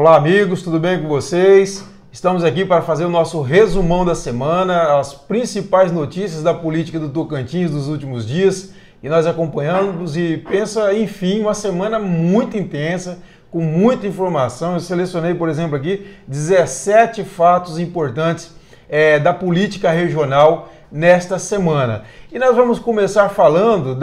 Olá amigos, tudo bem com vocês? Estamos aqui para fazer o nosso resumão da semana, as principais notícias da política do Tocantins dos últimos dias, e nós acompanhamos e pensa, enfim, uma semana muito intensa, com muita informação. Eu selecionei, por exemplo, aqui 17 fatos importantes da política regional nesta semana. E nós vamos começar falando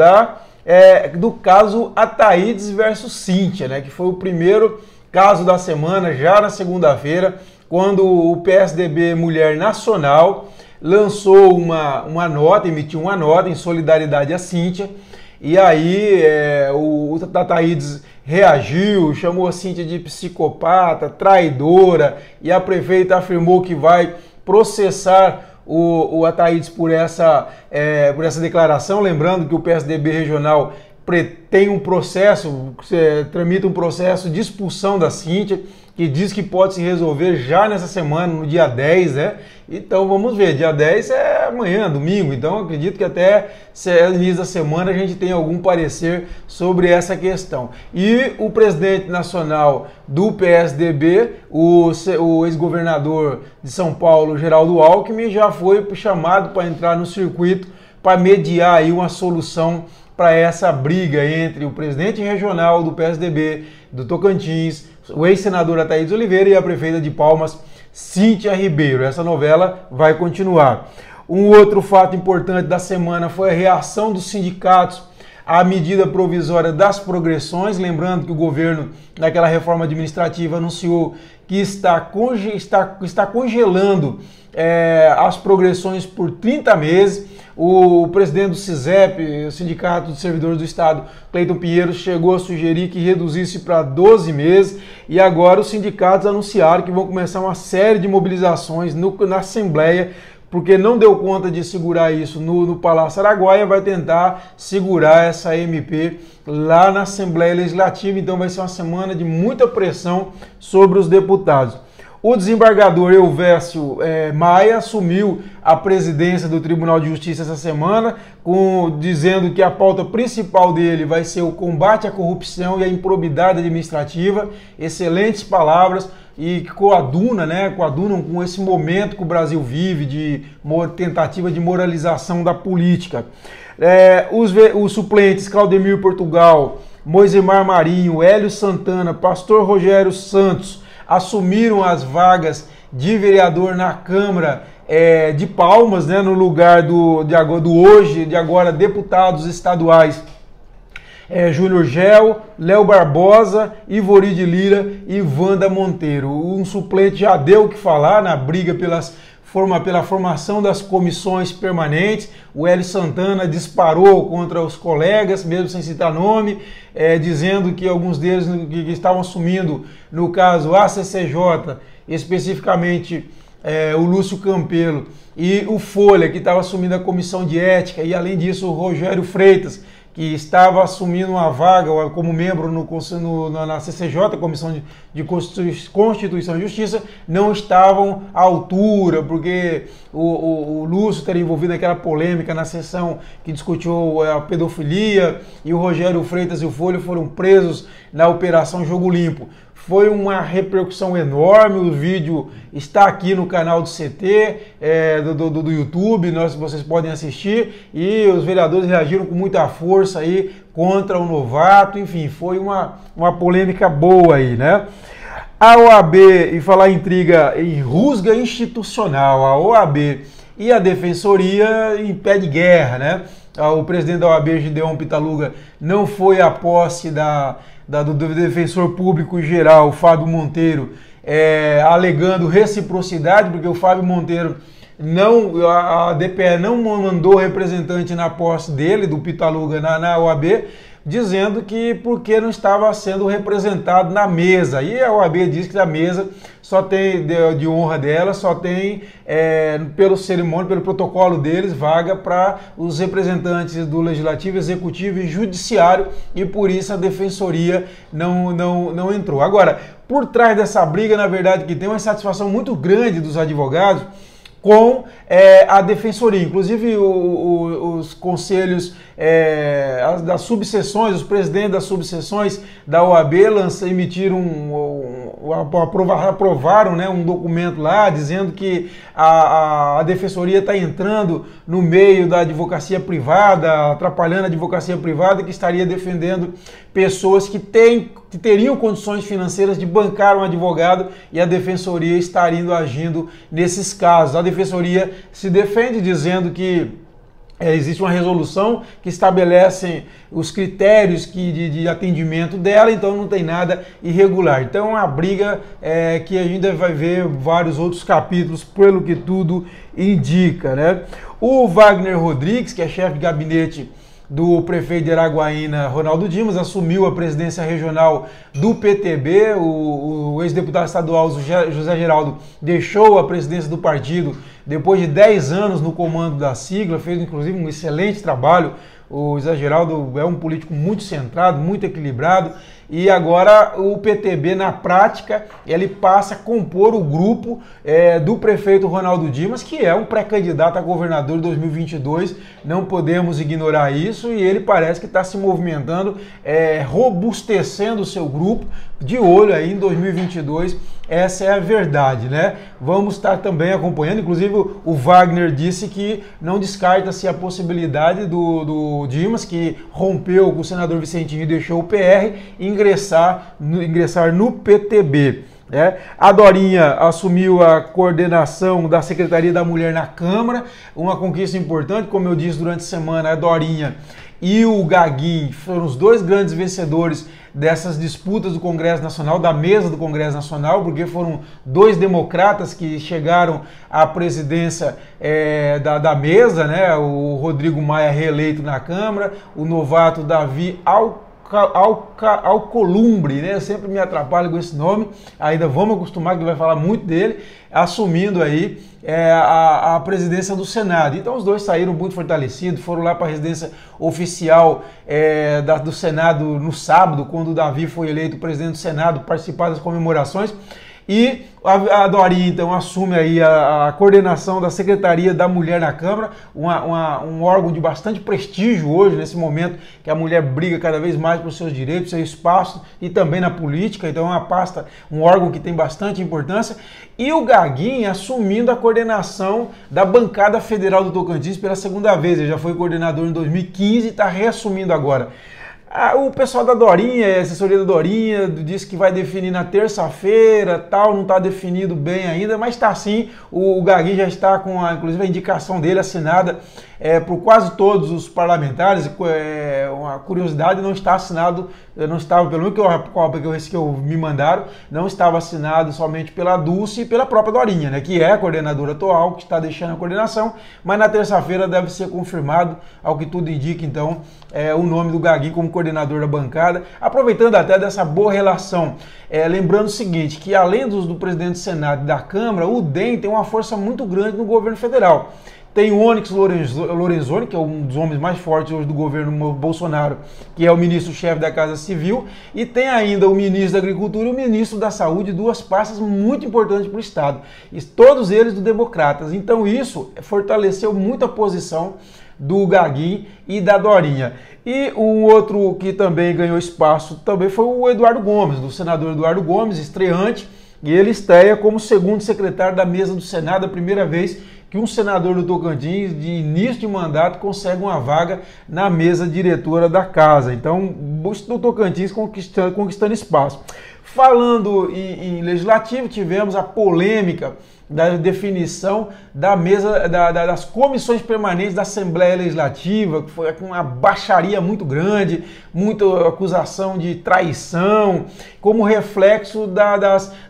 do caso Ataídes versus Cíntia, né, que foi o primeiro caso da semana, já na segunda-feira, quando o PSDB Mulher Nacional lançou uma nota, emitiu uma nota em solidariedade à Cíntia, e aí o Ataídes reagiu, chamou a Cíntia de psicopata, traidora, e a prefeita afirmou que vai processar o Ataídes por essa declaração, lembrando que o PSDB regional tem um processo, tramita um processo de expulsão da Cíntia, que diz que pode se resolver já nessa semana, no dia 10, né? Então vamos ver, dia 10 é amanhã, domingo, então acredito que até no início da semana a gente tem algum parecer sobre essa questão. E o presidente nacional do PSDB, o ex-governador de São Paulo, Geraldo Alckmin, já foi chamado para entrar no circuito para mediar aí uma solução para essa briga entre o presidente regional do PSDB do Tocantins, o ex-senador Ataídes Oliveira, e a prefeita de Palmas, Cíntia Ribeiro. Essa novela vai continuar. Um outro fato importante da semana foi a reação dos sindicatos à medida provisória das progressões, lembrando que o governo, naquela reforma administrativa, anunciou que está congelando as progressões por 30 meses. O presidente do SISEP, o Sindicato dos Servidores do Estado, Cleiton Pinheiro, chegou a sugerir que reduzisse para 12 meses, e agora os sindicatos anunciaram que vão começar uma série de mobilizações na Assembleia, porque não deu conta de segurar isso no Palácio Araguaia, vai tentar segurar essa MP lá na Assembleia Legislativa. Então vai ser uma semana de muita pressão sobre os deputados. O desembargador Elvésio Maia assumiu a presidência do Tribunal de Justiça essa semana, dizendo que a pauta principal dele vai ser o combate à corrupção e à improbidade administrativa. Excelentes palavras e que coadunam com esse momento que o Brasil vive de tentativa de moralização da política. Os suplentes Claudemir Portugal, Moisemar Marinho, Hélio Santana, Pastor Rogério Santos assumiram as vagas de vereador na Câmara de Palmas, né, no lugar de agora deputados estaduais Júnior Gel, Léo Barbosa, Ivori de Lira e Wanda Monteiro. Um suplente já deu o que falar na briga pela formação das comissões permanentes. O Hélio Santana disparou contra os colegas, mesmo sem citar nome, dizendo que alguns deles que estavam assumindo, no caso a CCJ, especificamente o Lúcio Campelo, e o Folha, que estava assumindo a comissão de ética, e além disso o Rogério Freitas, que estava assumindo uma vaga como membro na CCJ, Comissão de Constituição e Justiça, não estavam à altura, porque o Lúcio teria envolvido aquela polêmica na sessão que discutiu a pedofilia, e o Rogério Freitas e o Folha foram presos na Operação Jogo Limpo. Foi uma repercussão enorme, o vídeo está aqui no canal do CT, do YouTube, vocês podem assistir, e os vereadores reagiram com muita força aí contra o novato. Enfim, foi uma polêmica boa aí, né? A OAB, e falar em intriga, em rusga institucional, a OAB e a Defensoria em pé de guerra, né? O presidente da OAB, Gideon Pitaluga, não foi à posse do defensor público geral, Fábio Monteiro, alegando reciprocidade, porque o Fábio Monteiro a DPE não mandou representante na posse dele, do Pitaluga, na OAB, dizendo que porque não estava sendo representado na mesa. E a OAB diz que a mesa só tem, de honra dela, só tem, pelo cerimônio, pelo protocolo deles, vaga para os representantes do Legislativo, Executivo e Judiciário, e por isso a Defensoria não entrou. Agora, por trás dessa briga, na verdade, que tem uma insatisfação muito grande dos advogados com a Defensoria. Inclusive os conselhos das subseções, os presidentes das subseções da OAB emitiram aprovaram, né, um documento lá dizendo que a defensoria está entrando no meio da advocacia privada, atrapalhando a advocacia privada, que estaria defendendo pessoas que teriam condições financeiras de bancar um advogado, e a defensoria estaria agindo nesses casos. A defensoria se defende dizendo que existe uma resolução que estabelece os critérios de atendimento dela, então não tem nada irregular. Então é uma briga que a gente vai ver vários outros capítulos, pelo que tudo indica, né? O Wagner Rodrigues, que é chefe de gabinete do prefeito de Araguaína, Ronaldo Dimas, assumiu a presidência regional do PTB. O ex-deputado estadual José Geraldo deixou a presidência do partido depois de 10 anos no comando da sigla, fez inclusive um excelente trabalho. O José Geraldo é um político muito centrado, muito equilibrado, e agora o PTB, na prática, ele passa a compor o grupo do prefeito Ronaldo Dimas, que é um pré-candidato a governador de 2022, não podemos ignorar isso, e ele parece que está se movimentando, robustecendo o seu grupo, de olho aí em 2022, essa é a verdade, né? Vamos estar também acompanhando, inclusive o Wagner disse que não descarta-se a possibilidade do Dimas, que rompeu com o senador Vicentinho e deixou o PR, ingressar no PTB. A Dorinha assumiu a coordenação da Secretaria da Mulher na Câmara, uma conquista importante, como eu disse durante a semana. A Dorinha e o Gaguin foram os dois grandes vencedores dessas disputas do Congresso Nacional, da mesa do Congresso Nacional, porque foram dois democratas que chegaram à presidência da mesa, né? O Rodrigo Maia reeleito na Câmara, o novato Davi Alcolumbre, né? Eu sempre me atrapalho com esse nome, ainda vamos acostumar que vai falar muito dele, assumindo aí a presidência do Senado. Então os dois saíram muito fortalecidos, foram lá para a residência oficial do Senado no sábado, quando o Davi foi eleito presidente do Senado, participar das comemorações. E a Dorinha, então, assume aí a coordenação da Secretaria da Mulher na Câmara, um órgão de bastante prestígio hoje, nesse momento que a mulher briga cada vez mais por seus direitos, seu espaço, e também na política. Então é uma pasta, um órgão que tem bastante importância. E o Gaguin assumindo a coordenação da bancada federal do Tocantins pela segunda vez. Ele já foi coordenador em 2015 e está reassumindo agora. O pessoal da Dorinha, a assessoria da Dorinha, disse que vai definir na terça-feira, tal, não está definido bem ainda, mas está sim. O Gaguin já está com, inclusive, a indicação dele assinada por quase todos os parlamentares. Uma curiosidade, não está assinado, não estava, pelo menos que me mandaram, não estava assinado somente pela Dulce e pela própria Dorinha, né, que é a coordenadora atual, que está deixando a coordenação, mas na terça-feira deve ser confirmado, ao que tudo indica, então, o nome do Gaguin como coordenador da bancada, aproveitando até dessa boa relação. Lembrando o seguinte, que além do presidente do Senado e da Câmara, o DEM tem uma força muito grande no governo federal. Tem o Onyx Lorenzoni, que é um dos homens mais fortes hoje do governo Bolsonaro, que é o ministro-chefe da Casa Civil, e tem ainda o ministro da Agricultura e o ministro da Saúde, duas pastas muito importantes para o Estado, e todos eles do Democratas. Então isso fortaleceu muito a posição do Gaguin e da Dorinha. E um outro que também ganhou espaço também foi o Eduardo Gomes, do senador Eduardo Gomes, estreante, e ele estreia como segundo secretário da mesa do Senado, a primeira vez que um senador do Tocantins, de início de mandato, consegue uma vaga na mesa diretora da casa. Então, o Tocantins conquistando espaço. Falando em legislativo, tivemos a polêmica da definição da mesa das comissões permanentes da Assembleia Legislativa, que foi uma baixaria muito grande, muita acusação de traição, como reflexo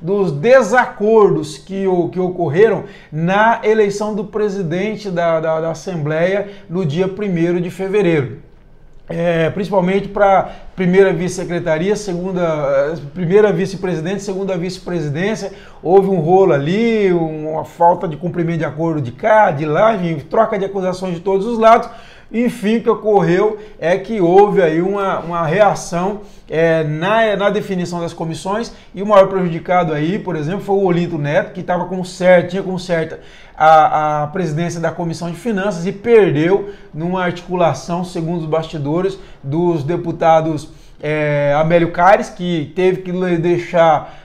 dos desacordos que ocorreram na eleição do presidente da Assembleia no dia 1º de fevereiro. Principalmente para primeira vice-secretaria, primeira vice-presidente, segunda vice-presidência, houve um rolo ali, uma falta de cumprimento de acordo de cá, de lá, enfim, troca de acusações de todos os lados. Enfim, o que ocorreu é que houve aí uma reação na definição das comissões, e o maior prejudicado aí, por exemplo, foi o Olinto Neto, que tinha como certa a presidência da Comissão de Finanças e perdeu numa articulação, segundo os bastidores, dos deputados Amélio Caires, que teve que deixar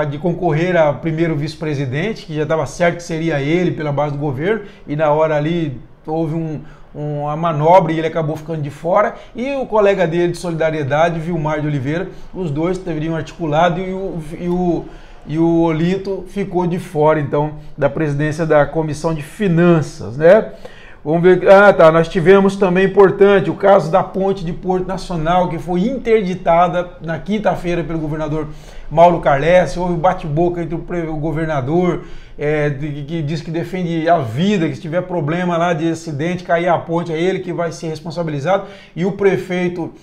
de concorrer a primeiro vice-presidente, que já estava certo que seria ele pela base do governo, e na hora ali houve uma manobra e ele acabou ficando de fora, e o colega dele de Solidariedade, Vilmar de Oliveira, os dois teriam articulado e o Olinto ficou de fora, então, da presidência da Comissão de Finanças, né? Vamos ver, nós tivemos também, importante, o caso da ponte de Porto Nacional, que foi interditada na quinta-feira pelo governador Mauro Carles. Houve bate-boca entre o governador, que diz que defende a vida, que se tiver problema lá de acidente, cair a ponte, é ele que vai ser responsabilizado, e o prefeito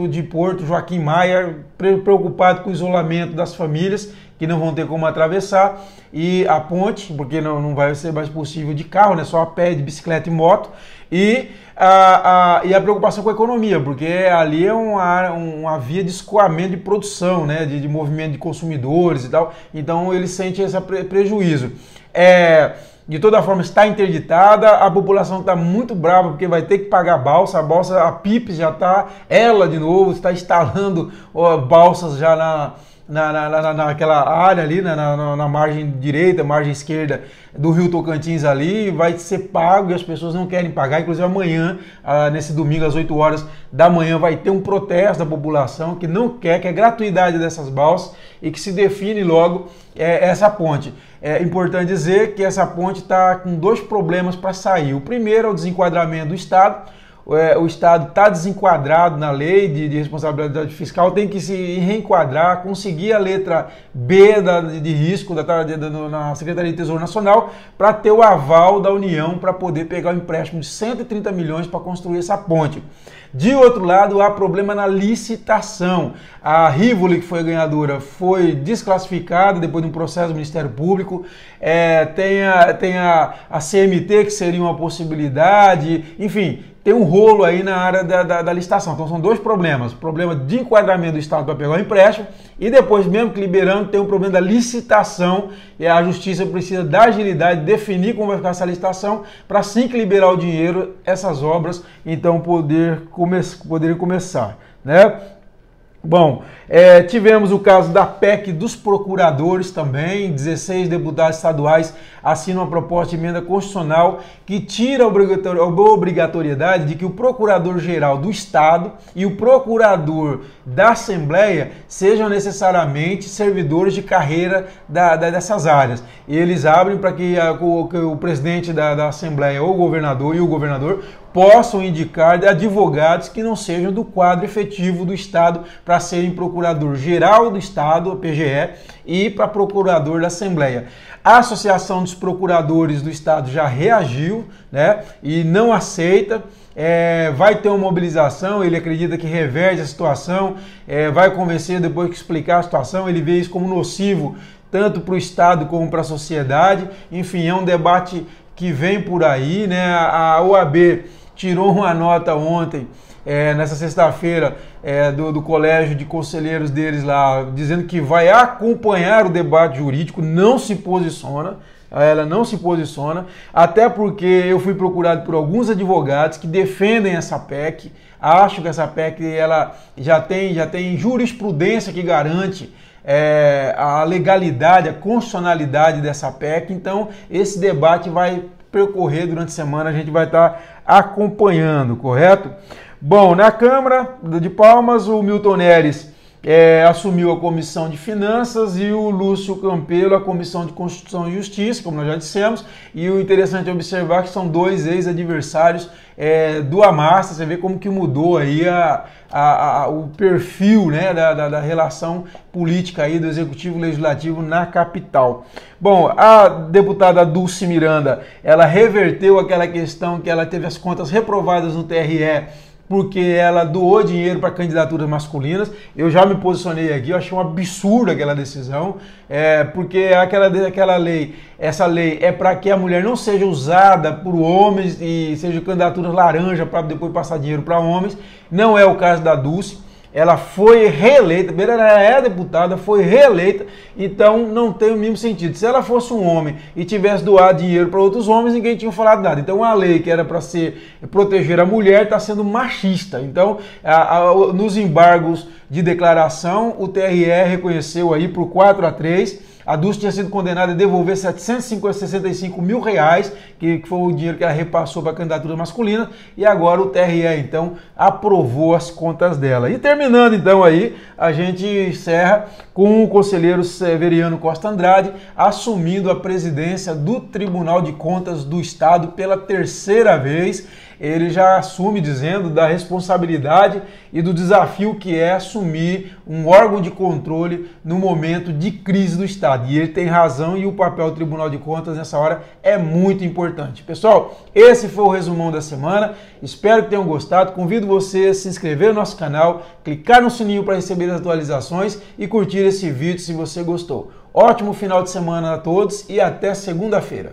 de Porto, Joaquim Maia, preocupado com o isolamento das famílias, que não vão ter como atravessar, e a ponte, porque não vai ser mais possível de carro, né, só a pé, de bicicleta e moto, e a preocupação com a economia, porque ali é uma via de escoamento de produção, né, de movimento de consumidores e tal, então ele sente esse prejuízo. De toda forma, está interditada, a população está muito brava porque vai ter que pagar a PIP já está, ela de novo, está instalando balsas já naquela área ali, na margem direita, margem esquerda do Rio Tocantins ali, vai ser pago e as pessoas não querem pagar. Inclusive amanhã, nesse domingo às 8 horas da manhã, vai ter um protesto da população que não quer, que é gratuidade dessas balsas e que se define logo essa ponte. É importante dizer que essa ponte está com dois problemas para sair. O primeiro é o desenquadramento do Estado. O Estado está desenquadrado na lei de responsabilidade fiscal, tem que se reenquadrar, conseguir a letra B de risco na Secretaria de Tesouro Nacional para ter o aval da União para poder pegar o empréstimo de 130 milhões para construir essa ponte. De outro lado, há problema na licitação. A Rivoli, que foi a ganhadora, foi desclassificada depois de um processo do Ministério Público. Tem a CMT, que seria uma possibilidade. Enfim, tem um rolo aí na área da licitação. Então são dois problemas. O problema de enquadramento do Estado para pegar o empréstimo e depois, mesmo que liberando, tem um problema da licitação e a Justiça precisa da agilidade, definir como vai ficar essa licitação para assim que liberar o dinheiro, essas obras, então poderem começar, né? Bom, tivemos o caso da PEC dos procuradores também. 16 deputados estaduais assinam uma proposta de emenda constitucional que tira a obrigatoriedade de que o procurador-geral do Estado e o procurador da Assembleia sejam necessariamente servidores de carreira dessas áreas. E eles abrem para que o presidente da Assembleia ou o governador possam indicar advogados que não sejam do quadro efetivo do Estado para serem procurador-geral do Estado, PGE, e para procurador da Assembleia. A Associação dos Procuradores do Estado já reagiu, né, e não aceita. Vai ter uma mobilização, ele acredita que reverte a situação, vai convencer depois que explicar a situação, ele vê isso como nocivo tanto para o Estado como para a sociedade. Enfim, é um debate que vem por aí, né? A OAB tirou uma nota ontem, nessa sexta-feira, do colégio de conselheiros deles lá, dizendo que vai acompanhar o debate jurídico, não se posiciona. Ela não se posiciona, até porque eu fui procurado por alguns advogados que defendem essa PEC, acho que essa PEC ela já tem jurisprudência que garante a legalidade, a constitucionalidade dessa PEC, então esse debate vai percorrer durante a semana, a gente vai estar acompanhando, correto? Bom, na Câmara de Palmas, o Milton Neres assumiu a Comissão de Finanças e o Lúcio Campelo a Comissão de Constituição e Justiça, como nós já dissemos, e o interessante é observar que são dois ex-adversários do Amasta. Você vê como que mudou aí o perfil, né, da relação política aí do Executivo e Legislativo na capital. Bom, a deputada Dulce Miranda, ela reverteu aquela questão que ela teve as contas reprovadas no TRE porque ela doou dinheiro para candidaturas masculinas. Eu já me posicionei aqui, eu achei um absurdo aquela decisão, porque aquela lei, essa lei é para que a mulher não seja usada por homens e seja candidaturas laranja para depois passar dinheiro para homens. Não é o caso da Dulce. ela foi reeleita, primeiro ela é deputada, foi reeleita, então não tem o mesmo sentido. Se ela fosse um homem e tivesse doado dinheiro para outros homens, ninguém tinha falado nada. Então a lei que era para proteger a mulher está sendo machista. Então, nos embargos de declaração, o TRE reconheceu aí por 4-3. A Dulce tinha sido condenada a devolver R$765 mil, que foi o dinheiro que ela repassou para a candidatura masculina, e agora o TRE, então, aprovou as contas dela. E terminando, então, aí, a gente encerra com o conselheiro Severiano Costa Andrade assumindo a presidência do Tribunal de Contas do Estado pela terceira vez. Ele já assume dizendo da responsabilidade e do desafio que é assumir um órgão de controle no momento de crise do Estado. E ele tem razão e o papel do Tribunal de Contas nessa hora é muito importante. Pessoal, esse foi o resumão da semana. Espero que tenham gostado. Convido você a se inscrever no nosso canal, clicar no sininho para receber as atualizações e curtir esse vídeo se você gostou. Ótimo final de semana a todos e até segunda-feira.